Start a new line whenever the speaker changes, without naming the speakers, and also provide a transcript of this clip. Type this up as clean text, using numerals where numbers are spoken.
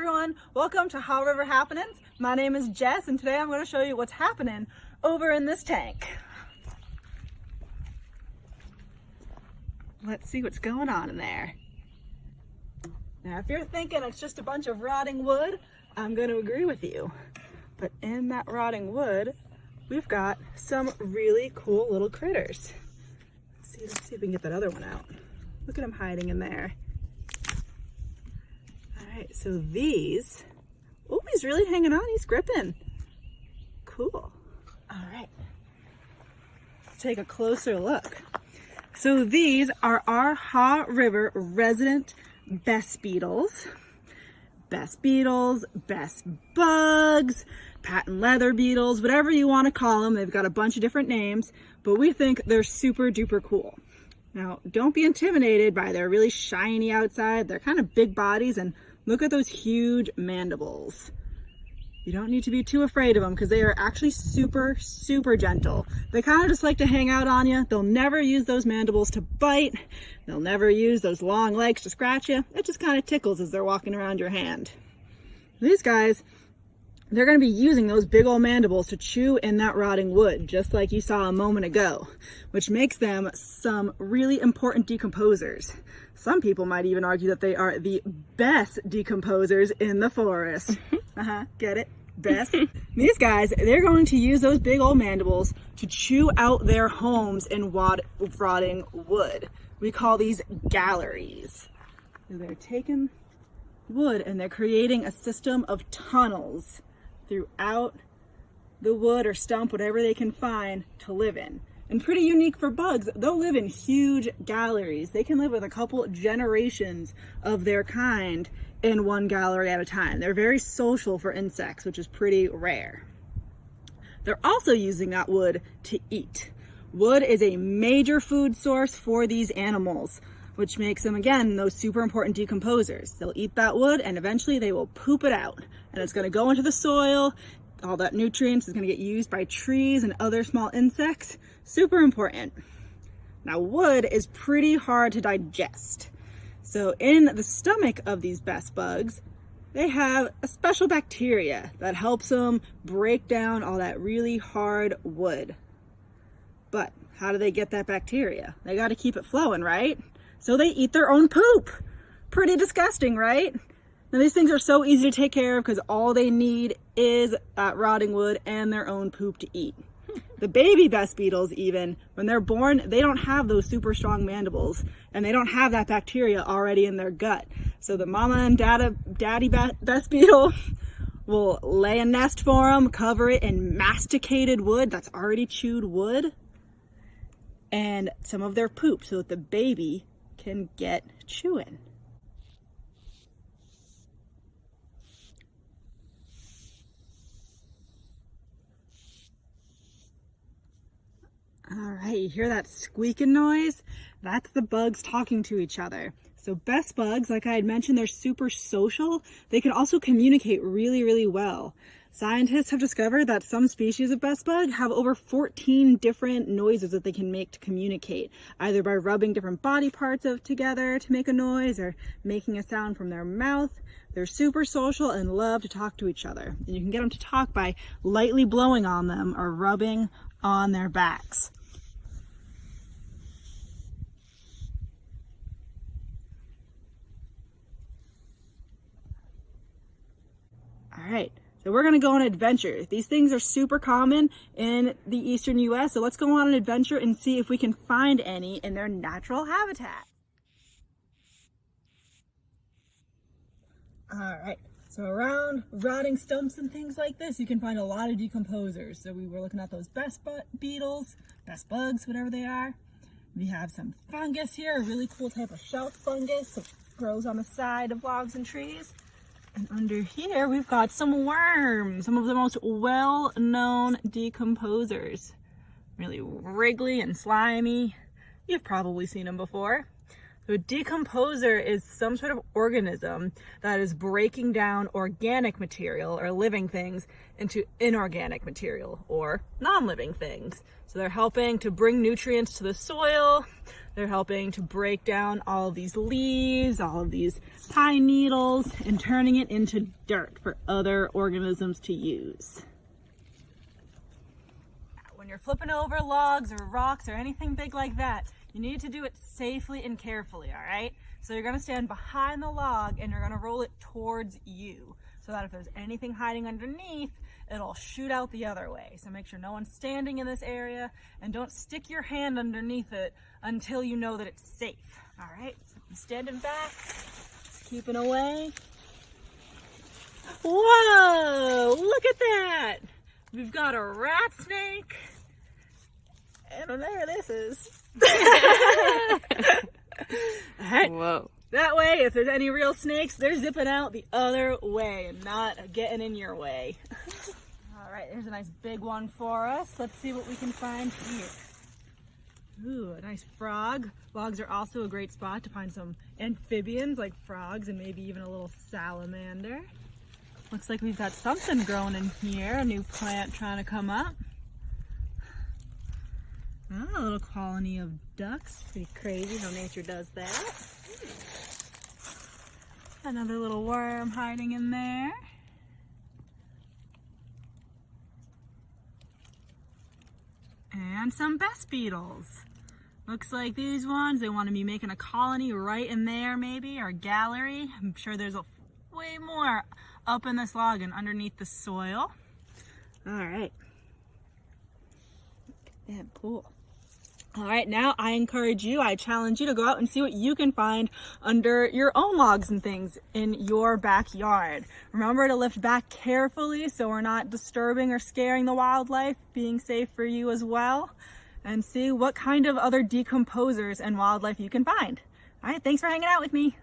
everyone, welcome to Haw River Happenings. My name is Jess and today I'm going to show you what's happening over in this tank. Let's see what's going on in there. Now if you're thinking it's just a bunch of rotting wood, I'm going to agree with you. But in that rotting wood, we've got some really cool little critters. Let's see if we can get that other one out. Look at him hiding in there. Alright, so these, oh, he's really hanging on, he's gripping. Cool. Alright, let's take a closer look. So these are our Haw River resident Bess beetles. Bess beetles, Bess bugs, patent leather beetles, whatever you want to call them. They've got a bunch of different names, but we think they're super duper cool. Now, don't be intimidated by their really shiny outside. They're kind of big bodies, and look at those huge mandibles. You don't need to be too afraid of them because they are actually super, super gentle. They kind of just like to hang out on you. They'll never use those mandibles to bite. They'll never use those long legs to scratch you. It just kind of tickles as they're walking around your hand. These guys, they're going to be using those big old mandibles to chew in that rotting wood, just like you saw a moment ago, which makes them some really important decomposers. Some people might even argue that they are the best decomposers in the forest. Get it? Best. These guys, they're going to use those big old mandibles to chew out their homes in rotting wood. We call these galleries. So they're taking wood and they're creating a system of tunnels throughout the wood or stump, whatever they can find to live in. And pretty unique for bugs, they'll live in huge galleries. They can live with a couple generations of their kind in one gallery at a time. They're very social for insects, which is pretty rare. They're also using that wood to eat. Wood is a major food source for these animals, which makes them, again, those super important decomposers. They'll eat that wood and eventually they will poop it out. And it's going to go into the soil. All that nutrients is going to get used by trees and other small insects. Super important. Now, wood is pretty hard to digest. So in the stomach of these Bess bugs, they have a special bacteria that helps them break down all that really hard wood. But how do they get that bacteria? They got to keep it flowing, right? So they eat their own poop. Pretty disgusting, right? Now these things are so easy to take care of because all they need is that rotting wood and their own poop to eat. The baby Bess beetles, even, when they're born, they don't have those super strong mandibles and they don't have that bacteria already in their gut. So the mama and daddy Bess beetle will lay a nest for them, cover it in masticated wood, that's already chewed wood, and some of their poop so that the baby can get chewing. All right, you hear that squeaking noise? That's the bugs talking to each other. So Bess bugs, like I had mentioned, they're super social. They can also communicate really, really well. Scientists have discovered that some species of Bess bug have over 14 different noises that they can make to communicate, either by rubbing different body parts together to make a noise or making a sound from their mouth. They're super social and love to talk to each other. And you can get them to talk by lightly blowing on them or rubbing on their backs. All right. So we're going to go on an adventure. These things are super common in the eastern US, so let's go on an adventure and see if we can find any in their natural habitat. All right, so around rotting stumps and things like this, you can find a lot of decomposers. So we were looking at those Bess beetles, Bess bugs, whatever they are. We have some fungus here, a really cool type of shelf fungus that grows on the side of logs and trees. And under here, we've got some worms, some of the most well-known decomposers. Really wriggly and slimy. You've probably seen them before. So a decomposer is some sort of organism that is breaking down organic material or living things into inorganic material or non-living things. So they're helping to bring nutrients to the soil. They're helping to break down all of these leaves, all of these pine needles, and turning it into dirt for other organisms to use. When you're flipping over logs or rocks or anything big like that, you need to do it safely and carefully, all right? So you're gonna stand behind the log and you're gonna roll it towards you so that if there's anything hiding underneath, it'll shoot out the other way. So make sure no one's standing in this area and don't stick your hand underneath it until you know that it's safe, all right? So I'm standing back, just keeping away. Whoa, look at that. We've got a rat snake. And there this is. Alright.
Whoa.
That way, if there's any real snakes, they're zipping out the other way and not getting in your way. Alright, here's a nice big one for us. Let's see what we can find here. Ooh, a nice frog. Logs are also a great spot to find some amphibians like frogs and maybe even a little salamander. Looks like we've got something growing in here, a new plant trying to come up. Oh, a little colony of ducks. Pretty crazy how nature does that. Another little worm hiding in there. And some Bess beetles. Looks like these ones, they want to be making a colony right in there maybe, or a gallery. I'm sure there's way more up in this log and underneath the soil. All right. Yeah, cool. All right, now I challenge you to go out and see what you can find under your own logs and things in your backyard. Remember to lift back carefully so we're not disturbing or scaring the wildlife, being safe for you as well, and see what kind of other decomposers and wildlife you can find. All right, thanks for hanging out with me.